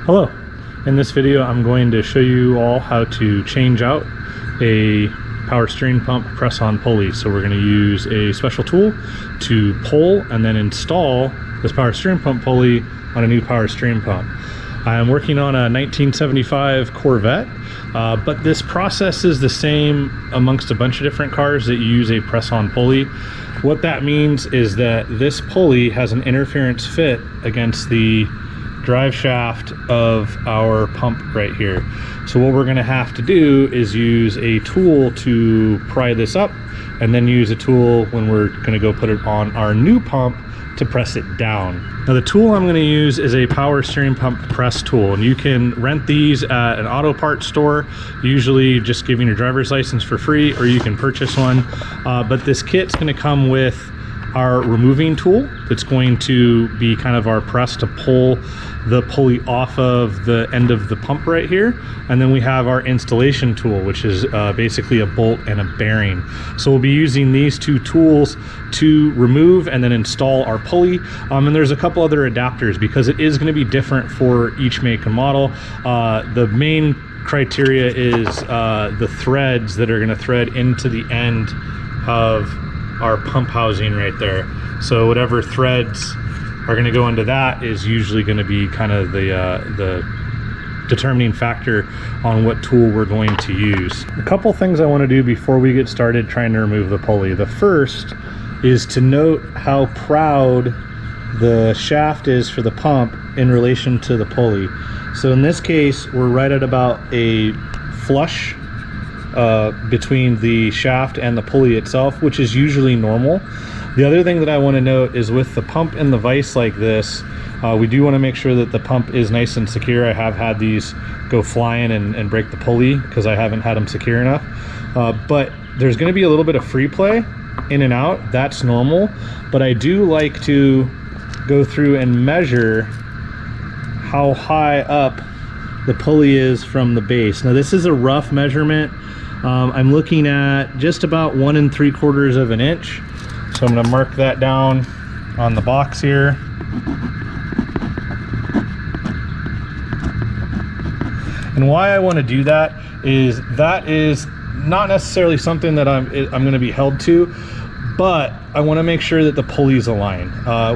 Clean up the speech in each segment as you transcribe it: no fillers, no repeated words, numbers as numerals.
Hello. In this video I'm going to show you all how to change out a power steering pump press-on pulley. So we're going to use a special tool to pull and then install this power steering pump pulley on a new power steering pump. I'm working on a 1975 Corvette, but this process is the same amongst a bunch of different cars that use a press-on pulley. What that means is that this pulley has an interference fit against the drive shaft of our pump right here. So what we're going to have to do is use a tool to pry this up, and then use a tool when we're going to go put it on our new pump to press it down. Now the tool I'm going to use is a power steering pump press tool, and you can rent these at an auto parts store, usually just giving your driver's license for free, or you can purchase one. But this kit's going to come with our removing tool that's going to be kind of our press to pull the pulley off of the end of the pump right here. And then we have our installation tool, which is basically a bolt and a bearing. So we'll be using these two tools to remove and then install our pulley. And there's a couple other adapters because it is going to be different for each make and model. The main criteria is the threads that are going to thread into the end of our pump housing right there. So whatever threads are going to go into that is usually going to be kind of the determining factor on what tool we're going to use. A couple things I want to do before we get started trying to remove the pulley. The first is to note how proud the shaft is for the pump in relation to the pulley. So in this case, we're right at about a flush between the shaft and the pulley itself, which is usually normal. The other thing that I want to note is with the pump in the vise like this, we do want to make sure that the pump is nice and secure. I have had these go flying and break the pulley because I haven't had them secure enough. But there's going to be a little bit of free play in and out. That's normal. But I do like to go through and measure how high up the pulley is from the base. Now this is a rough measurement. I'm looking at just about 1 3/4 of an inch. So I'm going to mark that down on the box here. And why I want to do that is not necessarily something that I'm going to be held to, but I want to make sure that the pulleys align.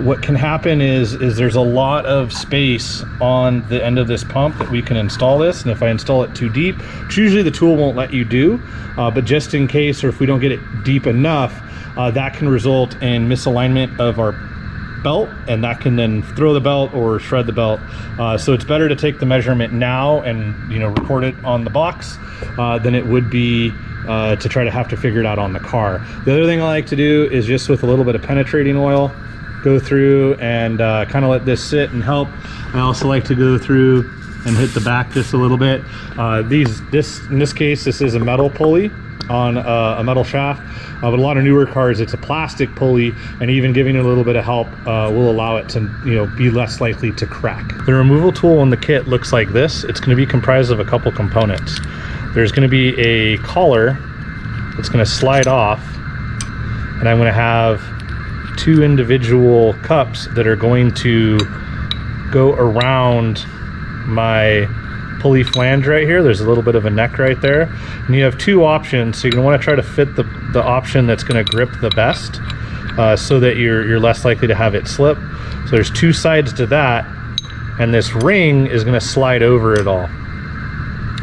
What can happen is there's a lot of space on the end of this pump that we can install this, and if I install it too deep, which usually the tool won't let you do, but just in case, or if we don't get it deep enough, that can result in misalignment of our belt, and that can then throw the belt or shred the belt. So it's better to take the measurement now and record it on the box than it would be to try to have to figure it out on the car. The other thing I like to do is just with a little bit of penetrating oil, go through and kind of let this sit and help. I also like to go through and hit the back just a little bit. In this case, this is a metal pulley on a metal shaft, but a lot of newer cars, it's a plastic pulley, and even giving it a little bit of help will allow it to be less likely to crack. The removal tool in the kit looks like this. It's going to be comprised of a couple components. There's going to be a collar that's going to slide off, and I'm going to have 2 individual cups that are going to go around my pulley flange right here. There's a little bit of a neck right there, and you have 2 options. So you're going to want to try to fit the option that's going to grip the best, so that you're less likely to have it slip. So there's 2 sides to that, and this ring is going to slide over it all.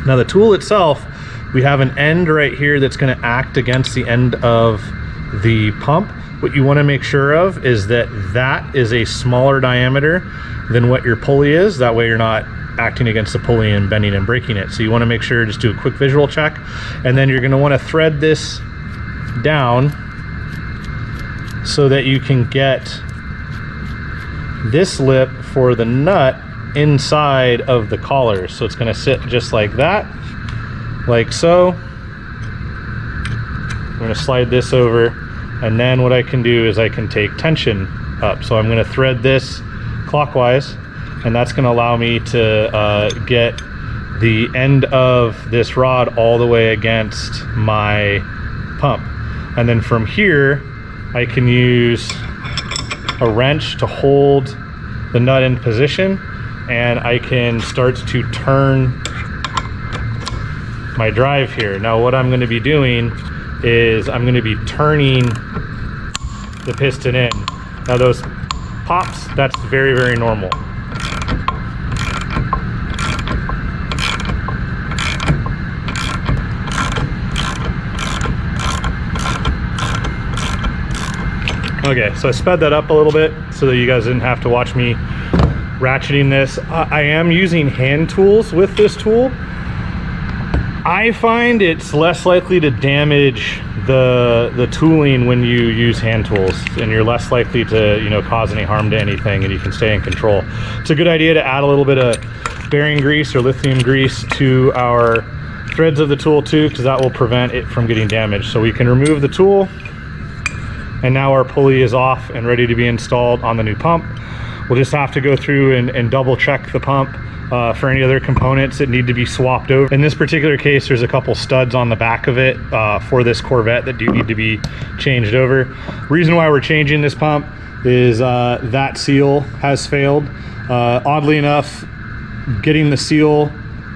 Now the tool itself, we have an end right here that's going to act against the end of the pump. What you want to make sure of is that is a smaller diameter than what your pulley is. That way you're not acting against the pulley and bending and breaking it. So you want to make sure, just do a quick visual check, and then you're going to want to thread this down so that you can get this lip for the nut inside of the collar. So it's going to sit just like that, like so. I'm going to slide this over, and then what I can do is I can take tension up. So I'm going to thread this clockwise, and that's going to allow me to get the end of this rod all the way against my pump. And then from here, I can use a wrench to hold the nut in position, and I can start to turn my drive here. Now what I'm going to be doing is I'm going to be turning the piston in. Now those pops, that's very, very normal. Okay, so I sped that up a little bit so that you guys didn't have to watch me ratcheting this. I am using hand tools with this tool. I find it's less likely to damage the tooling when you use hand tools, and you're less likely to, you know, cause any harm to anything, and you can stay in control. It's a good idea to add a little bit of bearing grease or lithium grease to our threads of the tool too, because that will prevent it from getting damaged. So we can remove the tool, and now our pulley is off and ready to be installed on the new pump. We'll just have to go through and double check the pump for any other components that need to be swapped over. In this particular case, there's a couple studs on the back of it for this Corvette that do need to be changed over. Reason why we're changing this pump is that seal has failed. Oddly enough, getting the seal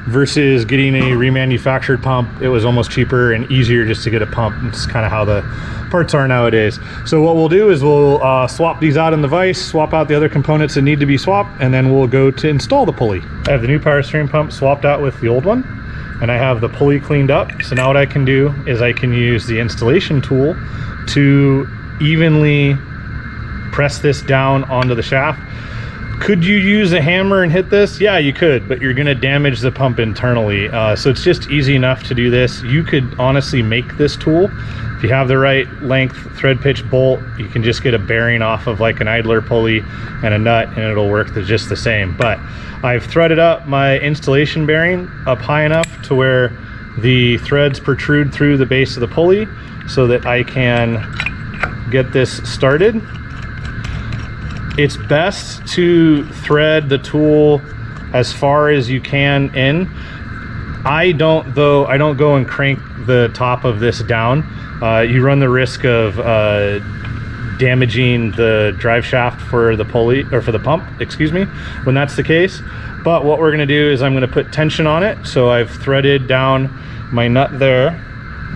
versus getting a remanufactured pump, it was almost cheaper and easier just to get a pump. It's kind of how the parts are nowadays. So what we'll do is we'll swap these out in the vise, swap out the other components that need to be swapped, and then we'll go to install the pulley. I have the new power steering pump swapped out with the old one, and I have the pulley cleaned up. So now what I can do is I can use the installation tool to evenly press this down onto the shaft. Could you use a hammer and hit this? Yeah, you could, but you're gonna damage the pump internally. So it's just easy enough to do this. You could honestly make this tool. If you have the right length thread pitch bolt, you can just get a bearing off of like an idler pulley and a nut, and it'll work just the same. But I've threaded up my installation bearing up high enough to where the threads protrude through the base of the pulley so that I can get this started. It's best to thread the tool as far as you can in. I don't go and crank the top of this down. You run the risk of damaging the drive shaft for the pulley, or for the pump, excuse me, when that's the case. But what we're gonna do is I'm gonna put tension on it. So I've threaded down my nut there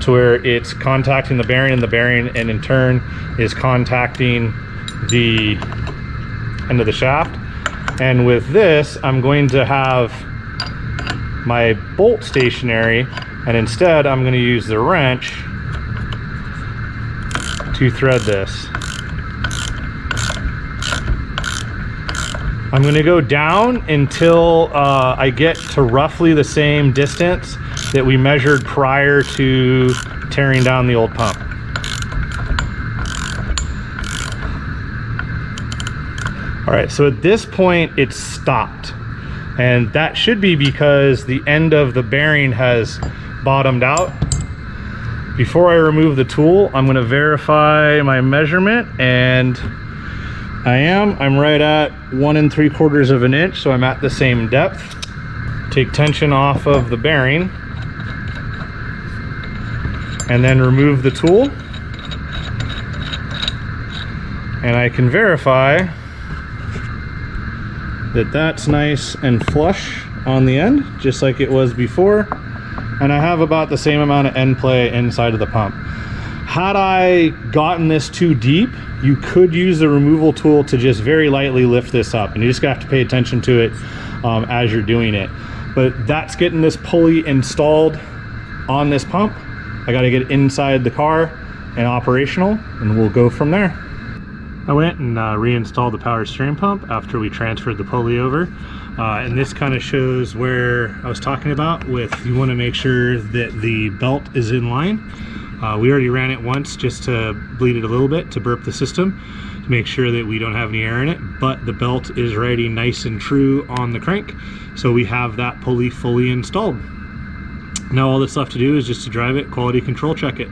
to where it's contacting the bearing, and the bearing, and in turn is contacting the end of the shaft. And with this, I'm going to have my bolt stationary, and instead I'm going to use the wrench to thread this. I'm going to go down until I get to roughly the same distance that we measured prior to tearing down the old pump. All right, so at this point it's stopped, and that should be because the end of the bearing has bottomed out. Before I remove the tool, I'm going to verify my measurement, and I'm right at 1 3/4 of an inch, so I'm at the same depth. Take tension off of the bearing and then remove the tool, and I can verify that that's nice and flush on the end, just like it was before. And I have about the same amount of end play inside of the pump. Had I gotten this too deep, you could use the removal tool to just very lightly lift this up, and you just have to pay attention to it as you're doing it. But that's getting this pulley installed on this pump. I got to get it inside the car and operational, and we'll go from there. I went and reinstalled the power steering pump after we transferred the pulley over. And this kind of shows where I was talking about with, you want to make sure that the belt is in line. We already ran it once just to bleed it a little bit to burp the system to make sure that we don't have any air in it, but the belt is riding nice and true on the crank. So we have that pulley fully installed. Now all that's left to do is just to drive it, quality control check it.